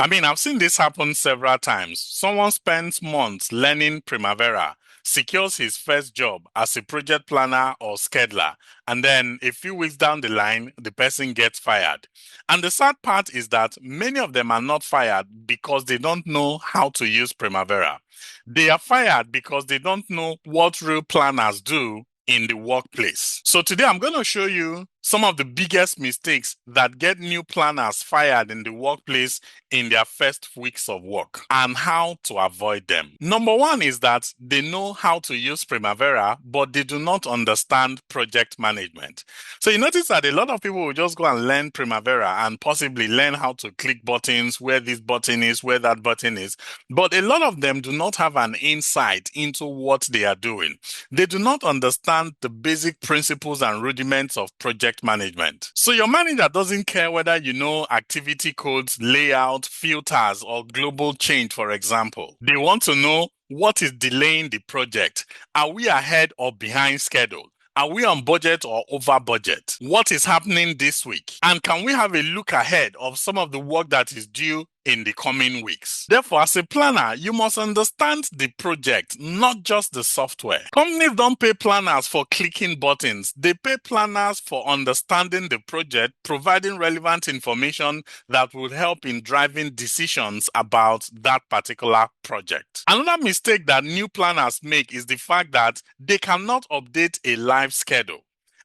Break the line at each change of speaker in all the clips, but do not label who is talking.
I mean, I've seen this happen several times. Someone spends months learning Primavera, secures his first job as a project planner or scheduler, and then a few weeks down the line, the person gets fired. And the sad part is that many of them are not fired because they don't know how to use Primavera. They are fired because they don't know what real planners do in the workplace. So today I'm going to show you some of the biggest mistakes that get new planners fired in the workplace in their first weeks of work and how to avoid them. Number one is that they know how to use Primavera, but they do not understand project management. So you notice that a lot of people will just go and learn Primavera and possibly learn how to click buttons, where this button is, where that button is. But a lot of them do not have an insight into what they are doing. They do not understand the basic principles and rudiments of project management. So your manager doesn't care whether you know activity codes, layout, filters, or global change, for example. They want to know what is delaying the project. Are we ahead or behind schedule? Are we on budget or over budget? What is happening this week? And can we have a look ahead of some of the work that is due in the coming weeks? Therefore, as a planner, you must understand the project, not just the software. Companies don't pay planners for clicking buttons. They pay planners for understanding the project, providing relevant information that will help in driving decisions about that particular project. Another mistake that new planners make is the fact that they cannot update a live schedule.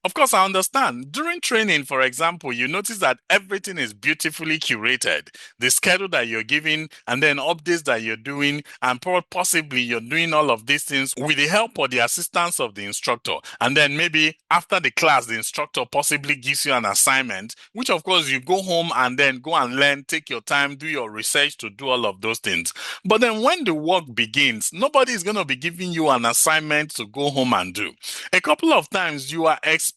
Of course, I understand. During training, for example, you notice that everything is beautifully curated. The schedule that you're giving, and then updates that you're doing, and possibly you're doing all of these things with the help or the assistance of the instructor. And then maybe after the class, the instructor possibly gives you an assignment, which of course you go home and then go and learn, take your time, do your research to do all of those things. But then when the work begins, nobody is going to be giving you an assignment to go home and do. A couple of times you are expected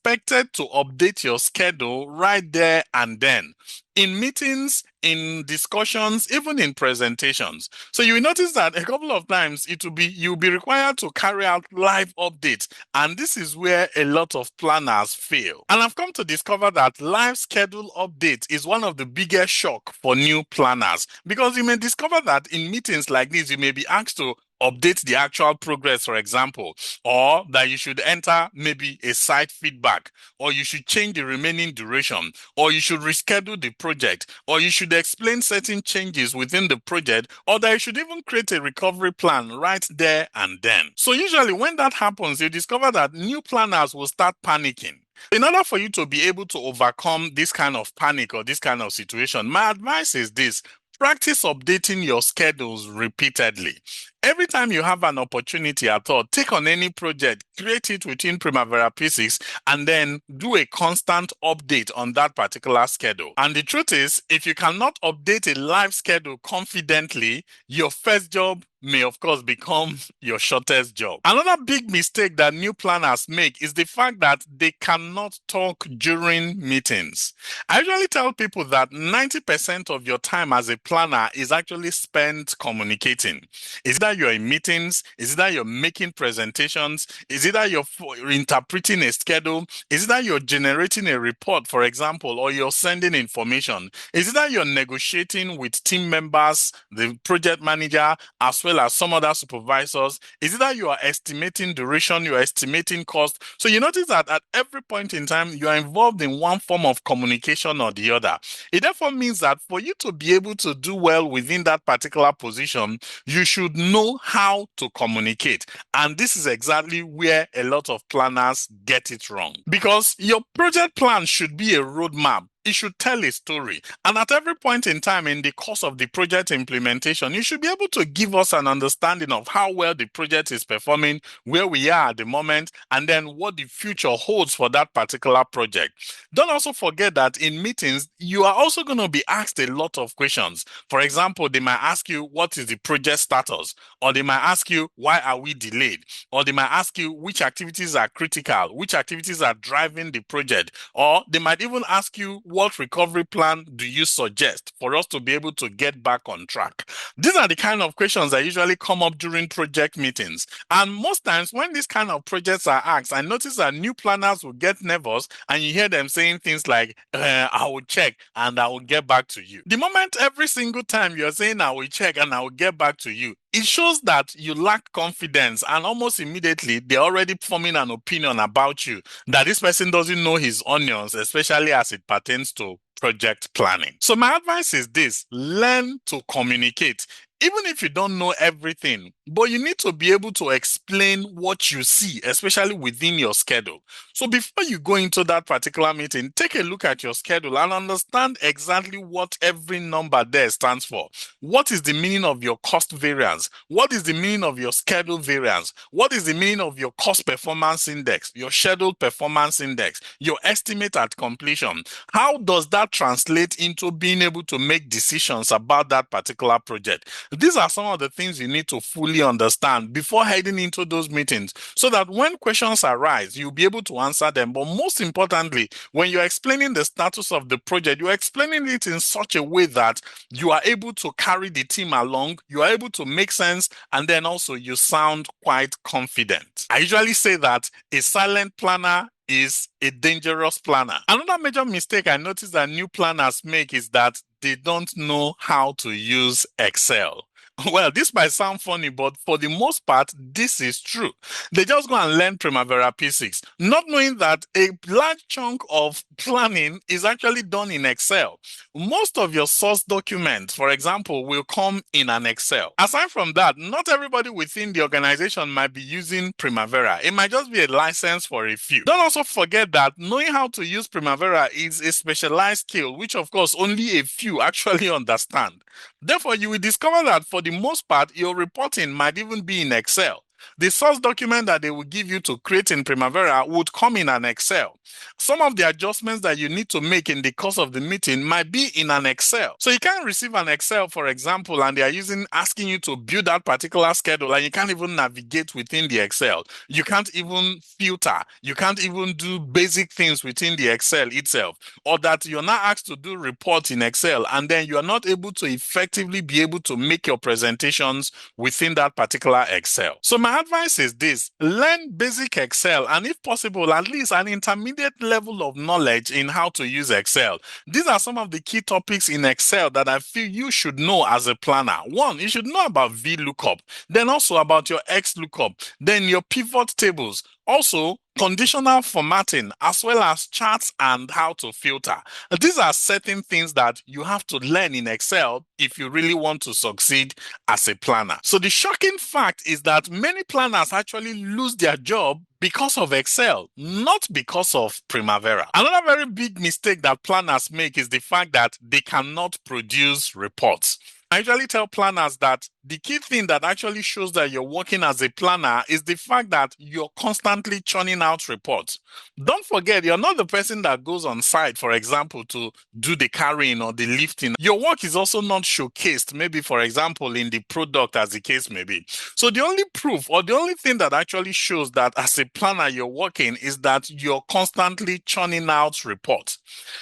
to update your schedule right there and then. In meetings, in discussions, even in presentations. So you will notice that a couple of times you'll be required to carry out live updates. And this is where a lot of planners fail. And I've come to discover that live schedule update is one of the biggest shock for new planners, because you may discover that in meetings like this, you may be asked to update the actual progress, for example, or that you should enter maybe a site feedback, or you should change the remaining duration, or you should reschedule the project, or you should explain certain changes within the project, or that you should even create a recovery plan right there and then. So usually when that happens, you discover that new planners will start panicking. In order for you to be able to overcome this kind of panic or this kind of situation, my advice is this: practice updating your schedules repeatedly. Every time you have an opportunity at all, take on any project, create it within Primavera P6, and then do a constant update on that particular schedule. And the truth is, if you cannot update a live schedule confidently, your first job may of course become your shortest job. Another big mistake that new planners make is the fact that they cannot talk during meetings. I usually tell people that 90% of your time as a planner is actually spent communicating. Is that you're in meetings? Is it that you're making presentations? Is it that you're interpreting a schedule? Is it that you're generating a report, for example, or you're sending information? Is it that you're negotiating with team members, the project manager, as well as some other supervisors? Is it that you are estimating duration, you're estimating cost? So you notice that at every point in time, you are involved in one form of communication or the other. It therefore means that for you to be able to do well within that particular position, you should know how to communicate. And this is exactly where a lot of planners get it wrong. Because your project plan should be a roadmap. It should tell a story. And at every point in time in the course of the project implementation, you should be able to give us an understanding of how well the project is performing, where we are at the moment, and then what the future holds for that particular project. Don't also forget that in meetings, you are also going to be asked a lot of questions. For example, they might ask you, what is the project status? Or they might ask you, why are we delayed? Or they might ask you, which activities are critical? Which activities are driving the project? Or they might even ask you, what recovery plan do you suggest for us to be able to get back on track? These are the kind of questions that usually come up during project meetings. And most times when these kind of projects are asked, I notice that new planners will get nervous and you hear them saying things like, I will check and I will get back to you. The moment every single time you're saying, I will check and I will get back to you, it shows that you lack confidence, and almost immediately they're already forming an opinion about you that this person doesn't know his onions, especially as it pertains to project planning. So my advice is this: learn to communicate. Even if you don't know everything, but you need to be able to explain what you see, especially within your schedule. So before you go into that particular meeting, take a look at your schedule and understand exactly what every number there stands for. What is the meaning of your cost variance? What is the meaning of your schedule variance? What is the meaning of your cost performance index, your schedule performance index, your estimate at completion? How does that translate into being able to make decisions about that particular project? These are some of the things you need to fully understand before heading into those meetings, so that when questions arise, you'll be able to answer them. But most importantly, when you're explaining the status of the project, you're explaining it in such a way that you are able to carry the team along, you are able to make sense, and then also you sound quite confident. I usually say that a silent planner is a dangerous planner. Another major mistake I notice that new planners make is that they don't know how to use Excel. Well, this might sound funny, but for the most part, this is true. They just go and learn Primavera P6, not knowing that a large chunk of planning is actually done in Excel. Most of your source documents, for example, will come in an Excel. Aside from that, not everybody within the organization might be using Primavera. It might just be a license for a few. Don't also forget that knowing how to use Primavera is a specialized skill, which of course only a few actually understand. Therefore, you will discover that for the most part, your reporting might even be in Excel. The source document that they will give you to create in Primavera would come in an Excel. Some of the adjustments that you need to make in the course of the meeting might be in an Excel. So you can't receive an Excel, for example, and they are asking you to build that particular schedule, and you can't even navigate within the Excel. You can't even filter. You can't even do basic things within the Excel itself. Or that you're not asked to do reports in Excel, and then you are not able to effectively be able to make your presentations within that particular Excel. So my advice is this: learn basic Excel, and if possible, at least an intermediate level of knowledge in how to use Excel. These are some of the key topics in Excel that I feel you should know as a planner. One, you should know about VLOOKUP, then also about your XLOOKUP, then your pivot tables, also conditional formatting, as well as charts and how to filter. These are certain things that you have to learn in Excel if you really want to succeed as a planner. So the shocking fact is that many planners actually lose their job because of Excel, not because of Primavera. Another very big mistake that planners make is the fact that they cannot produce reports. I usually tell planners that the key thing that actually shows that you're working as a planner is the fact that you're constantly churning out reports. Don't forget, you're not the person that goes on site, for example, to do the carrying or the lifting. Your work is also not showcased, maybe, for example, in the product, as the case may be. So the only proof, or the only thing that actually shows that as a planner you're working, is that you're constantly churning out reports.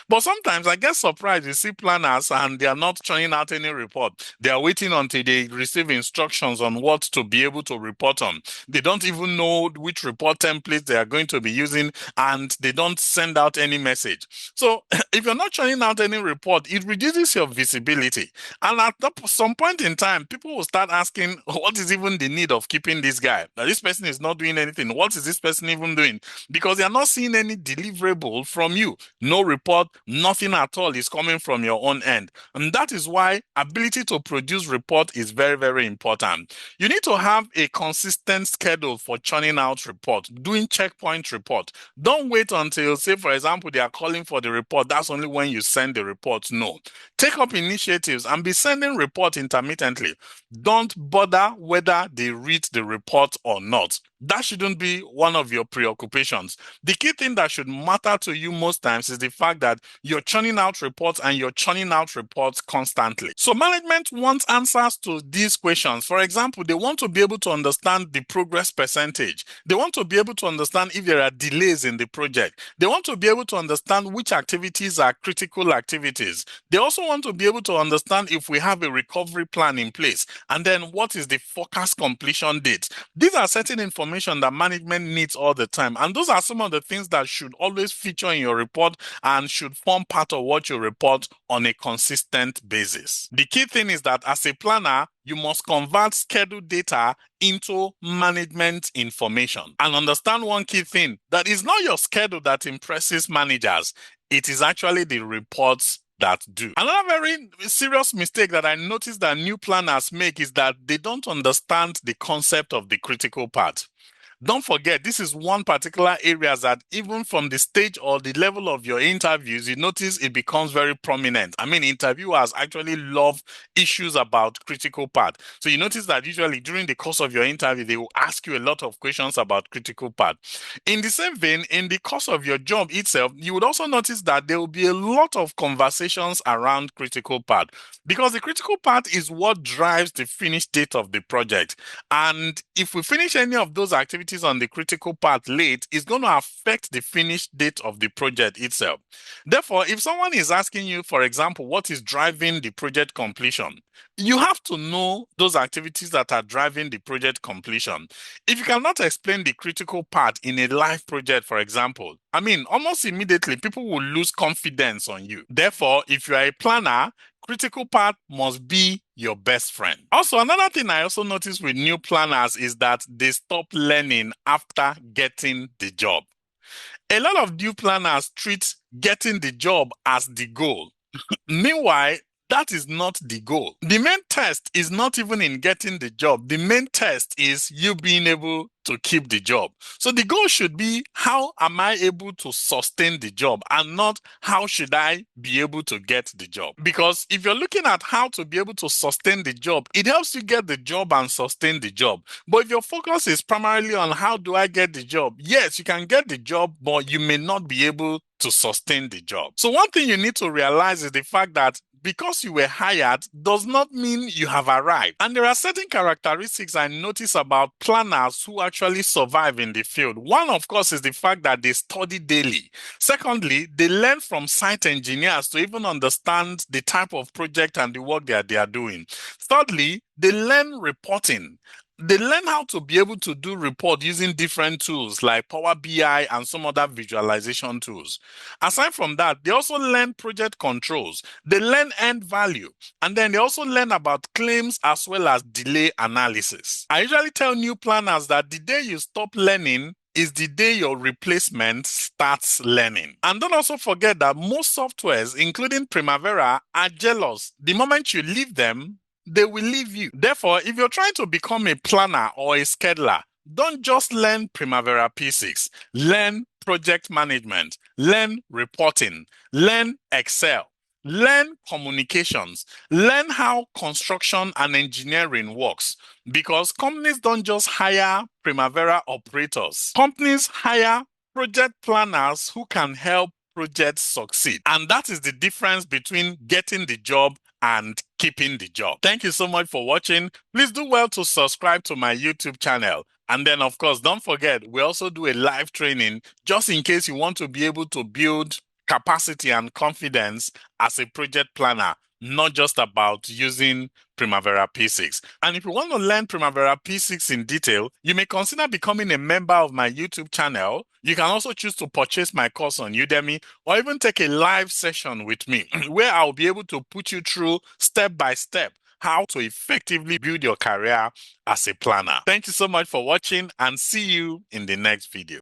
But sometimes I get surprised, you see planners and they are not churning out any report. They are waiting until they receive instructions on what to be able to report on. They don't even know which report templates they are going to be using, and they don't send out any message. So if you're not churning out any report, it reduces your visibility. And at some point in time, people will start asking, what is even the need of keeping this guy? Now, this person is not doing anything. What is this person even doing? Because they are not seeing any deliverable from you. No report, nothing at all is coming from your own end. And that is why ability to produce report is very, very important. You need to have a consistent schedule for churning out report, doing checkpoint report. Don't wait until, say, for example, they are calling for the report. That's only when you send the report. No. Take up initiatives and be sending report intermittently. Don't bother whether they read the report or not. That shouldn't be one of your preoccupations. The key thing that should matter to you most times is the fact that you're churning out reports and you're churning out reports constantly. So management wants answers to these questions. For example, they want to be able to understand the progress percentage. They want to be able to understand if there are delays in the project. They want to be able to understand which activities are critical activities. They also want to be able to understand if we have a recovery plan in place, and then what is the forecast completion date. These are certain information that management needs all the time, and those are some of the things that should always feature in your report and should form part of what you report on a consistent basis. The key thing is that as a planner, you must convert scheduled data into management information. And understand one key thing, that is not your schedule that impresses managers. It is actually the reports that do. Another very serious mistake that I noticed that new planners make is that they don't understand the concept of the critical path. Don't forget, this is one particular area that even from the stage or the level of your interviews, you notice it becomes very prominent. I mean, interviewers actually love issues about critical path. So you notice that usually during the course of your interview, they will ask you a lot of questions about critical path. In the same vein, in the course of your job itself, you would also notice that there will be a lot of conversations around critical path, because the critical path is what drives the finish date of the project. And if we finish any of those activities on the critical path late, it's going to affect the finish date of the project itself. Therefore, if someone is asking you, for example, what is driving the project completion, you have to know those activities that are driving the project completion. If you cannot explain the critical part in a live project, for example, I mean, almost immediately people will lose confidence on you. Therefore, if you are a planner, critical part must be your best friend. Also, another thing I also noticed with new planners is that they stop learning after getting the job. A lot of new planners treat getting the job as the goal. Meanwhile, that is not the goal. The main test is not even in getting the job. The main test is you being able to keep the job. So the goal should be, how am I able to sustain the job, and not how should I be able to get the job. Because if you're looking at how to be able to sustain the job, it helps you get the job and sustain the job. But if your focus is primarily on how do I get the job, yes, you can get the job, but you may not be able to sustain the job. So one thing you need to realize is the fact that because you were hired does not mean you have arrived. And there are certain characteristics I notice about planners who actually survive in the field. One, of course, is the fact that they study daily. Secondly, they learn from site engineers to even understand the type of project and the work that they are doing. Thirdly, they learn reporting. They learn how to be able to do report using different tools like Power BI and some other visualization tools. Aside from that, they also learn project controls. They learn end value. And then they also learn about claims as well as delay analysis. I usually tell new planners that the day you stop learning is the day your replacement starts learning. And don't also forget that most softwares, including Primavera, are jealous. The moment you leave them, they will leave you. Therefore, if you're trying to become a planner or a scheduler, don't just learn Primavera P6. Learn project management, learn reporting, learn Excel, learn communications, learn how construction and engineering works. Because companies don't just hire Primavera operators. Companies hire project planners who can help projects succeed. And that is the difference between getting the job and keeping the job. Thank you so much for watching. Please do well to subscribe to my YouTube channel. And then, of course, don't forget, we also do a live training just in case you want to be able to build capacity and confidence as a project planner, not just about using Primavera P6. And if you want to learn Primavera P6 in detail, you may consider becoming a member of my YouTube channel. You can also choose to purchase my course on Udemy, or even take a live session with me where I'll be able to put you through step by step how to effectively build your career as a planner. Thank you so much for watching, and see you in the next video.